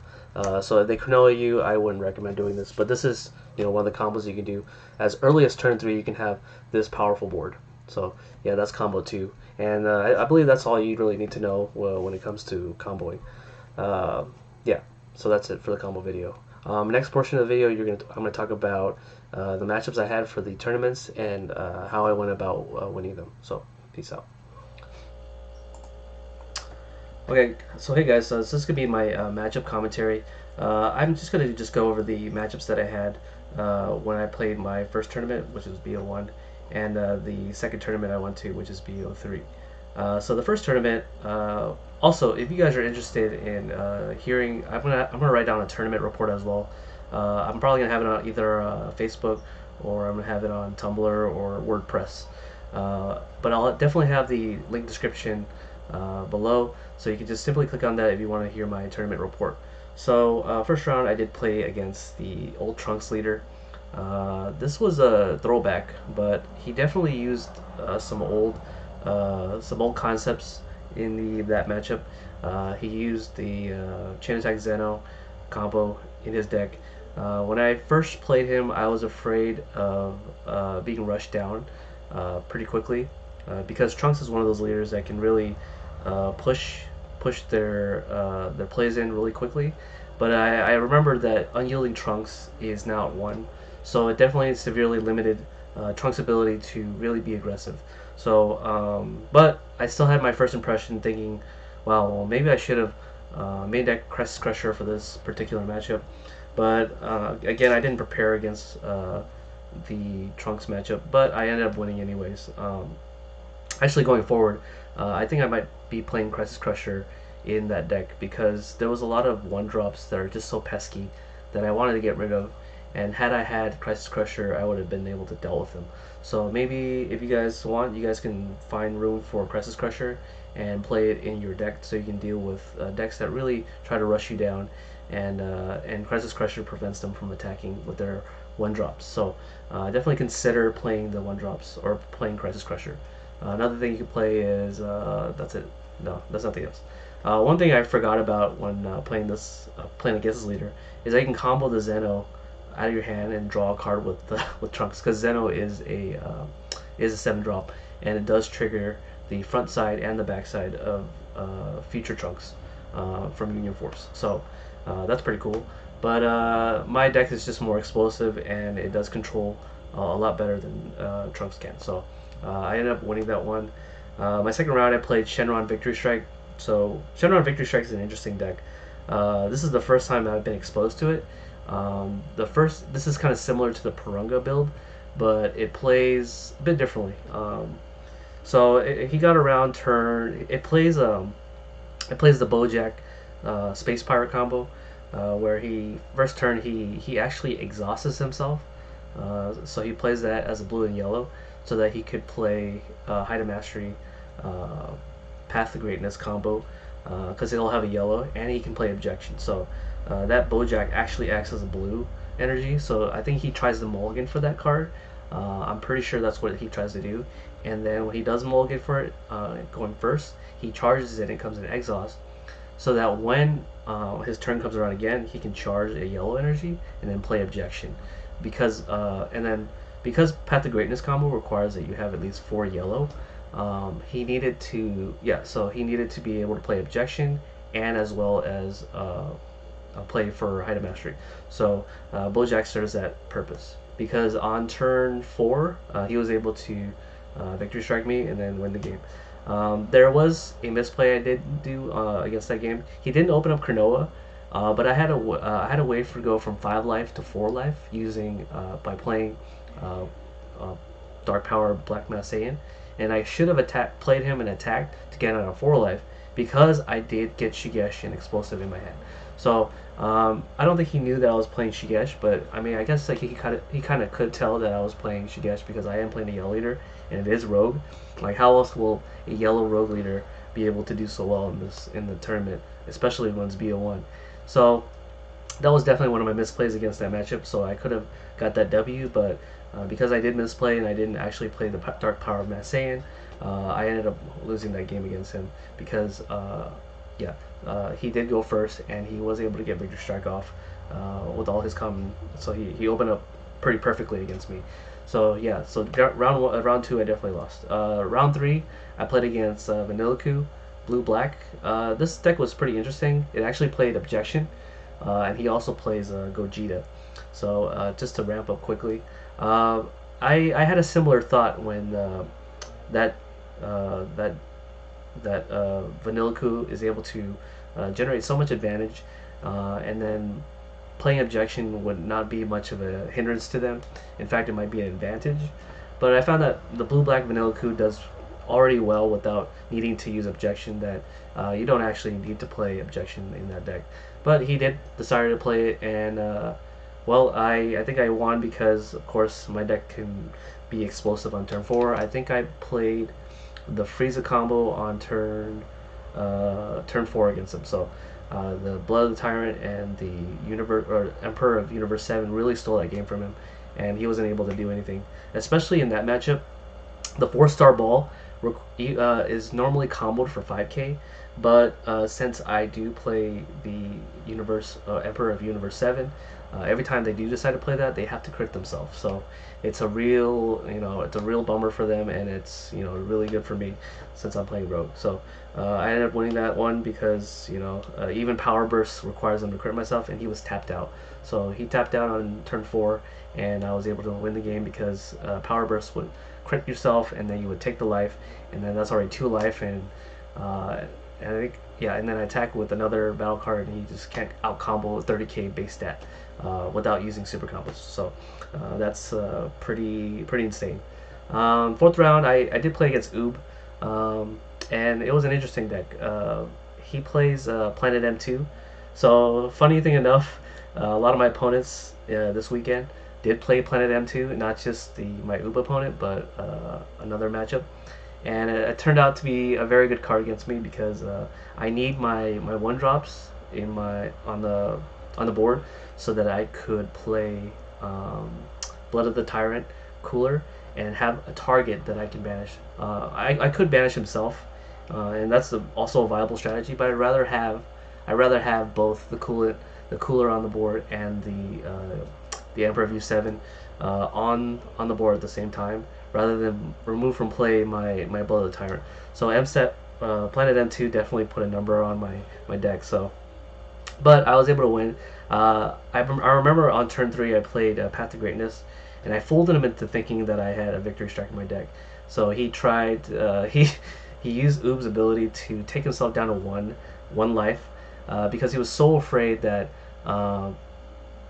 So if they Cronulla you, I wouldn't recommend doing this, but this is one of the combos you can do. As early as turn 3, you can have this powerful board. So yeah, that's combo 2, and I believe that's all you really need to know when it comes to comboing. Yeah, so that's it for the combo video. Next portion of the video, I'm gonna talk about the matchups I had for the tournaments and how I went about winning them. So peace out. Okay, so hey guys, so this is gonna be my matchup commentary. I'm just gonna go over the matchups that I had when I played my first tournament, which was BO1, and the second tournament I went to, which is BO3. So the first tournament, also, if you guys are interested in hearing, I'm gonna write down a tournament report as well. I'm probably gonna have it on either Facebook, or I'm gonna have it on Tumblr or WordPress. But I'll definitely have the link description below, so you can just simply click on that if you want to hear my tournament report. So first round, I did play against the old Trunks leader. This was a throwback, but he definitely used some old concepts in that matchup. He used the chain attack Zeno combo in his deck. When I first played him, I was afraid of being rushed down pretty quickly because Trunks is one of those leaders that can really push their plays in really quickly. But I remember that unyielding Trunks is now at 1, so it definitely severely limited Trunks' ability to really be aggressive. So, but I still had my first impression thinking, wow, well, maybe I should have made that Crest Crusher for this particular matchup. But again, I didn't prepare against the Trunks matchup, but I ended up winning anyways. Actually, going forward, I think I might be playing Crisis Crusher in that deck because there was a lot of 1-drops that are just so pesky that I wanted to get rid of. And had I had Crisis Crusher, I would have been able to deal with them. So maybe if you guys want, you guys can find room for Crisis Crusher and play it in your deck so you can deal with decks that really try to rush you down, and Crisis Crusher prevents them from attacking with their 1-drops. So definitely consider playing the 1-drops or playing Crisis Crusher. Another thing you can play is that's it. No, that's nothing else. One thing I forgot about when playing against this leader is that you can combo the Zeno out of your hand and draw a card with with Trunks, because Zeno is a 7-drop, and it does trigger the front side and the back side of future Trunks from Union Force. So that's pretty cool. But my deck is just more explosive, and it does control a lot better than Trunks can. So I ended up winning that one. My second round, I played Shenron Victory Strike. So Shenron Victory Strike is an interesting deck. This is the first time I've been exposed to it. This is kind of similar to the Purunga build, but it plays a bit differently. He got around turn. It plays the Bojack Space Pirate combo, where first turn he actually exhausts himself. So he plays that as a blue and yellow, so that he could play Height of Mastery, Path to Greatness combo, because it'll have a yellow, and he can play Objection. So that Bojack actually acts as a blue energy, so I think he tries to mulligan for that card. I'm pretty sure that's what he tries to do. And then when he does mulligan for it, going first, he charges it and comes in exhaust, so that when his turn comes around again, he can charge a yellow energy and then play Objection. Because Path to Greatness combo requires that you have at least 4 yellow, he needed to be able to play Objection and as well as play for Height of Mastery. So Bojack serves that purpose, because on turn 4 he was able to Victory Strike me and then win the game. There was a misplay I did do against that game. He didn't open up Cronoa, but I had a way to go from 5 life to 4 life using by playing Dark Power Black Mass Saiyan, and I should have played him and attacked to get out of 4 life, because I did get Shigesh and Explosive in my hand. So I don't think he knew that I was playing Shigesh, but I mean, I guess like he kind of could tell that I was playing Shigesh, because I am playing a yellow leader and it is rogue. Like, how else will a yellow rogue leader be able to do so well in the tournament, especially when it's BO1? So that was definitely one of my misplays against that matchup. So I could have got that W, but because I did misplay and I didn't actually play the Dark Power of Mass Saiyan, I ended up losing that game against him, because he did go first and he was able to get Victory Strike off with all his common. So he opened up pretty perfectly against me. So yeah, so round 2 I definitely lost. Round 3 I played against Vanilliku, blue black. This deck was pretty interesting. It actually played Objection, and he also plays Gogeta. So just to ramp up quickly, I had a similar thought when that Vanilliku is able to generate so much advantage, and then playing Objection would not be much of a hindrance to them. In fact, it might be an advantage. But I found that the blue-black Vanilliku does already well without needing to use Objection, that you don't actually need to play Objection in that deck. But he did decide to play it, and well, I think I won because, of course, my deck can be explosive on turn 4. I think I played the Frieza combo on turn 4 against him. So the Blood of the Tyrant and the Emperor of Universe 7 really stole that game from him, and he wasn't able to do anything. Especially in that matchup, the 4-star ball is normally comboed for 5k, but since I do play the Emperor of Universe 7, every time they do decide to play that, they have to crit themselves. So it's a real, it's a real bummer for them, and it's, really good for me since I'm playing Rogue. So I ended up winning that one because, even Power Burst requires them to crit myself, and he was tapped out. So he tapped out on turn 4, and I was able to win the game because Power Burst would crit yourself, and then you would take the life, and then that's already 2 life, and I think, yeah, and then I attack with another battle card, and he just can't out combo 30k base stat without using super combos. So that's pretty insane. 4th round, I did play against Oob, and it was an interesting deck. He plays Planet M2. So funny thing enough, a lot of my opponents this weekend did play Planet M2, not just my Oob opponent, but another matchup. And it turned out to be a very good card against me because I need my 1-drops in on the board so that I could play Blood of the Tyrant Cooler and have a target that I can banish. I could banish himself, and that's also a viable strategy. But I'd rather have both the cooler on the board and the Emperor of U7 on the board at the same time, rather than remove from play my Blood of the Tyrant. So Planet M2 definitely put a number on my deck. So, but I was able to win. I remember on turn 3 I played Path to Greatness, and I fooled him into thinking that I had a Victory Strike in my deck. So he tried he used Oob's ability to take himself down to one life because he was so afraid that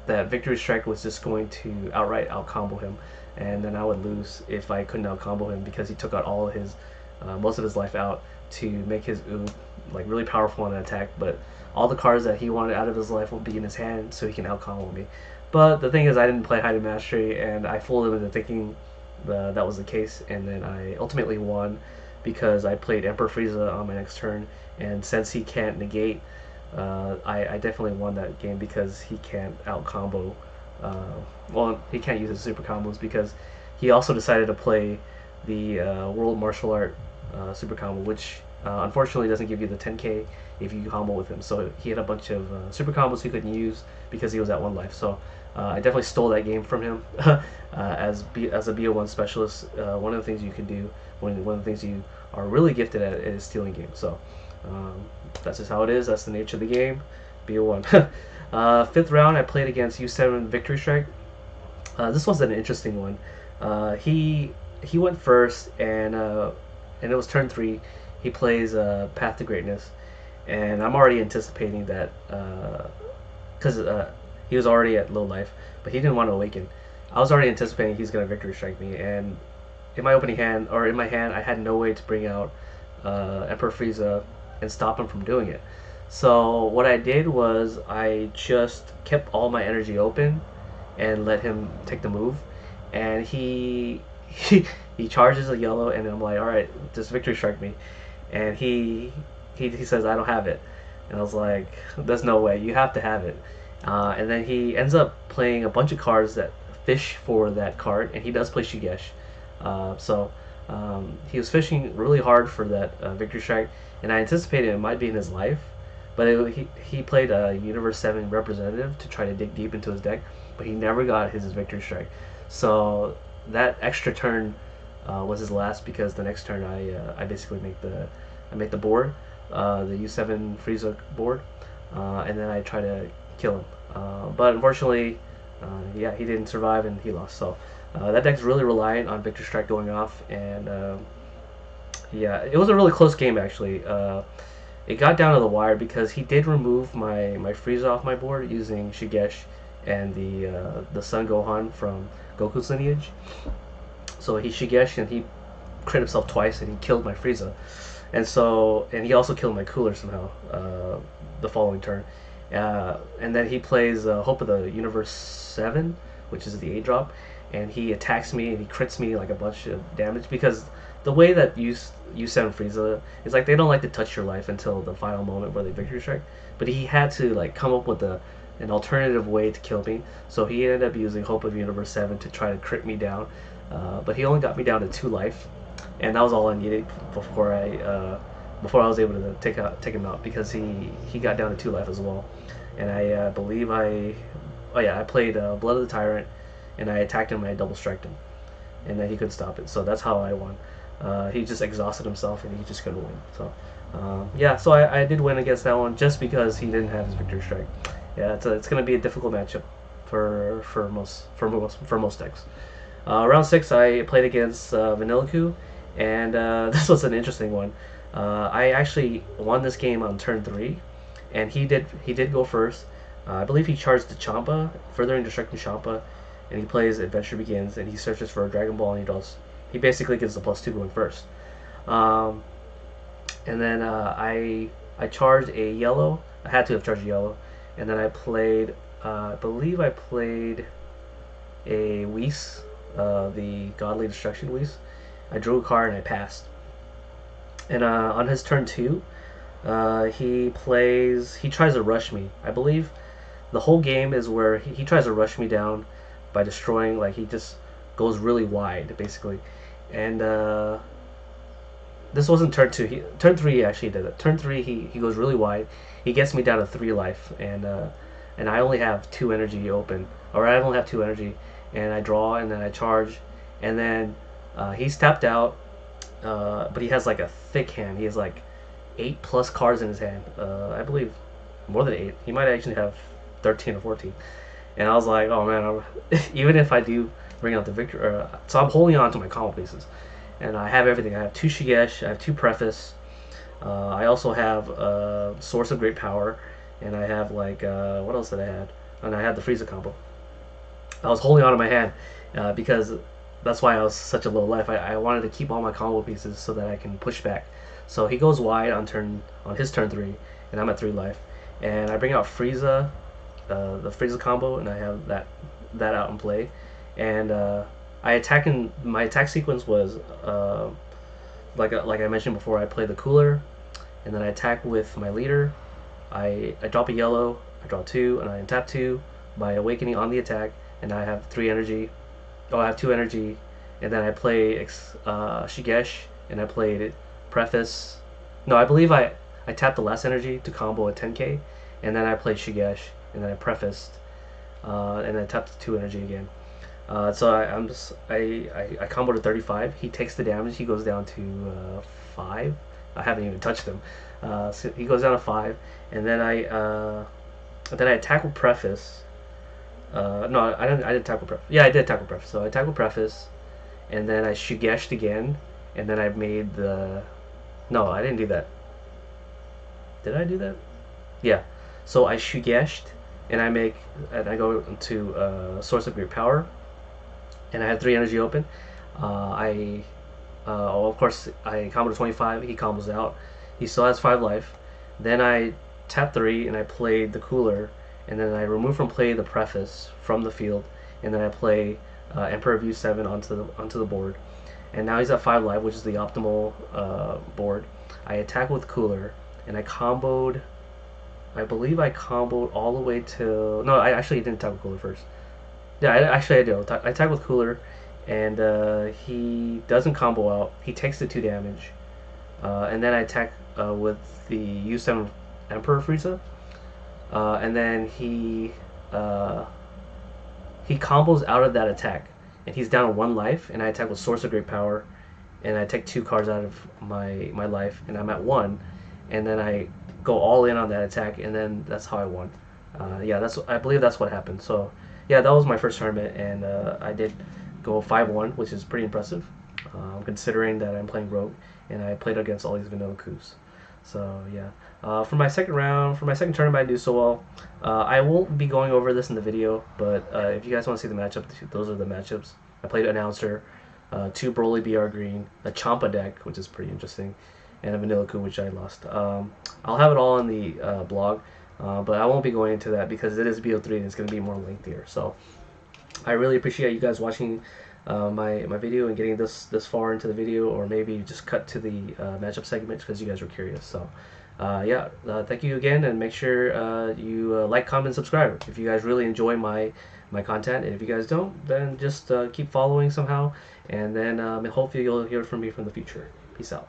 that Victory Strike was just going to outright out combo him, and then I would lose if I couldn't out combo him because he took out all of his most of his life out to make his Oob like really powerful on an attack. But all the cards that he wanted out of his life will be in his hand, so he can out combo me. But the thing is, I didn't play Hidden Mastery, and I fooled him into thinking that was the case, and then I ultimately won because I played Emperor Frieza on my next turn, and since he can't negate, I definitely won that game because he can't out combo. Well, he can't use his super combos because he also decided to play the World Martial Art super combo, which unfortunately doesn't give you the 10k if you combo with him. So he had a bunch of super combos he couldn't use because he was at 1 life. So I definitely stole that game from him. As a BO1 specialist, one of the things you can do, one of the things you are really gifted at, is stealing games. So that's just how it is. That's the nature of the game. BO1. 5th round, I played against U7 Victory Strike. This was an interesting one. He went first, and it was turn 3. He plays Path to Greatness, and I'm already anticipating that because he was already at low life, but he didn't want to awaken. I was already anticipating he's gonna Victory Strike me, and in my opening hand, or in my hand, I had no way to bring out Emperor Frieza and stop him from doing it. So what I did was I just kept all my energy open and let him take the move, and he charges a yellow, and I'm like, all right, just Victory Strike me, and he says I don't have it, and I was like, there's no way, you have to have it. And then he ends up playing a bunch of cards that fish for that card, and he does play Shigesh. So he was fishing really hard for that Victory Strike, and I anticipated it might be in his life, but he played a Universe 7 representative to try to dig deep into his deck, but he never got his Victory Strike. So that extra turn was his last, because the next turn I basically make the board, the U7 Frieza board, and then I try to kill him. But unfortunately, yeah, he didn't survive and he lost. So that deck's really reliant on Victory Strike going off, and yeah, it was a really close game actually. It got down to the wire because he did remove my Frieza off my board using Shigesh and the Son Gohan from Goku's lineage. So he Shigesh and he crit himself twice and he killed my Frieza, and he also killed my Cooler somehow the following turn. And then he plays Hope of the Universe 7, which is the 8-drop, and he attacks me and he crits me like a bunch of damage, because the way that U7 Frieza is, like, they don't like to touch your life until the final moment where they Victory Strike. But he had to like come up with the an alternative way to kill me. So he ended up using Hope of Universe 7 to try to crit me down, but he only got me down to 2 life, and that was all I needed before I was able to take him out, because he got down to 2 life as well. And I believe I played Blood of the Tyrant, and I attacked him and I double striked him, and then he couldn't stop it. So that's how I won. He just exhausted himself and he just couldn't win. So yeah, so I did win against that one just because he didn't have his Victory Strike. Yeah, it's gonna be a difficult matchup for most decks. Round 6, I played against Vanilliku, and this was an interesting one. I actually won this game on turn 3, and he did go first. I believe he charged the Champa, furthering destructing Champa, and he plays Adventure Begins, and he searches for a Dragon Ball, and he basically gets the +2 going first. And then I charged a yellow. I had to have charged a yellow, and then I played. I believe I played a Whis, the Godly Destruction Whis. I drew a card and I passed. And on his turn 2, he tries to rush me. I believe the whole game is where he tries to rush me down by destroying, like he just goes really wide, basically. And this wasn't turn 2. Turn 3 he actually did it. Turn 3 he goes really wide. He gets me down to 3 life, and I only have 2 energy open, or I only have 2 energy, and I draw, and then I charge, and then he's tapped out, but he has like a thick hand. He has like 8+ cards in his hand. I believe more than 8. He might actually have 13 or 14. And I was like, oh man, even if I do bring out the victory, so I'm holding on to my combo pieces, and I have everything. I have 2 Shigesh, I have 2 Preface. I also have Source of Great Power, and I have like what else did I have? And I had the Frieza combo. I was holding on to my hand because that's why I was such a low life. I wanted to keep all my combo pieces so that I can push back. So he goes wide on his turn 3, and I'm at 3 life, and I bring out Frieza, the Frieza combo, and I have that out in play, and my attack sequence was like I mentioned before. I play the Cooler, and then I attack with my leader. I drop a yellow, I draw 2, and I untap 2 by awakening on the attack, and I have 3 energy. Oh, I have 2 energy, and then I play Shigesh, and I played Preface. No, I believe I tapped the last energy to combo a 10k, and then I played Shigesh, and then I prefaced, and then I tapped 2 energy again. So I comboed to 35. He takes the damage. He goes down to 5. I haven't even touched him. So he goes down to 5, and then I attack with Preface. No, I didn't attack with Preface. Yeah, I did attack with Preface. So I attack with Preface, and then I Shigeshed again, and then I made the. No, I didn't do that. Did I do that? Yeah. So I Shigeshed, and I go into Source of Great Power, and I have 3 energy open. Of course, I combo to 25. He combos out. He still has 5 life. Then I tap 3, and I play the Cooler, and then I remove from play the Preface from the field, and then I play Emperor View 7 onto the board. And now he's at 5 life, which is the optimal board. I attack with Cooler, and I comboed. I believe I comboed all the way to. No, I actually didn't attack with Cooler first. Yeah, I did. I attack with Cooler, and he doesn't combo out. He takes the 2 damage, and then I attack with the U7 Emperor Frieza, and then he combos out of that attack, and he's down to 1 life, and I attack with Source of Great Power, and I take 2 cards out of my life, and I'm at 1, and then I go all in on that attack, and then that's how I won. Yeah, I believe that's what happened. So yeah, that was my first tournament, and I did go 5-1, which is pretty impressive, considering that I'm playing Rogue, and I played against all these vanilla coups. So yeah, for my second tournament, I do so well. I won't be going over this in the video, but if you guys want to see the matchup, those are the matchups. I played Announcer, 2 Broly BR Green, a Champa deck, which is pretty interesting, and a Vanilla Coup, which I lost. I'll have it all on the blog, but I won't be going into that because it is BO3 and it's going to be more lengthier. So I really appreciate you guys watching my video and getting this far into the video, or maybe just cut to the matchup segment because you guys were curious. So Yeah, thank you again, and make sure you like, comment, subscribe if you guys really enjoy my content. And if you guys don't, then just keep following somehow, and then hopefully you'll hear from me from the future. Peace out.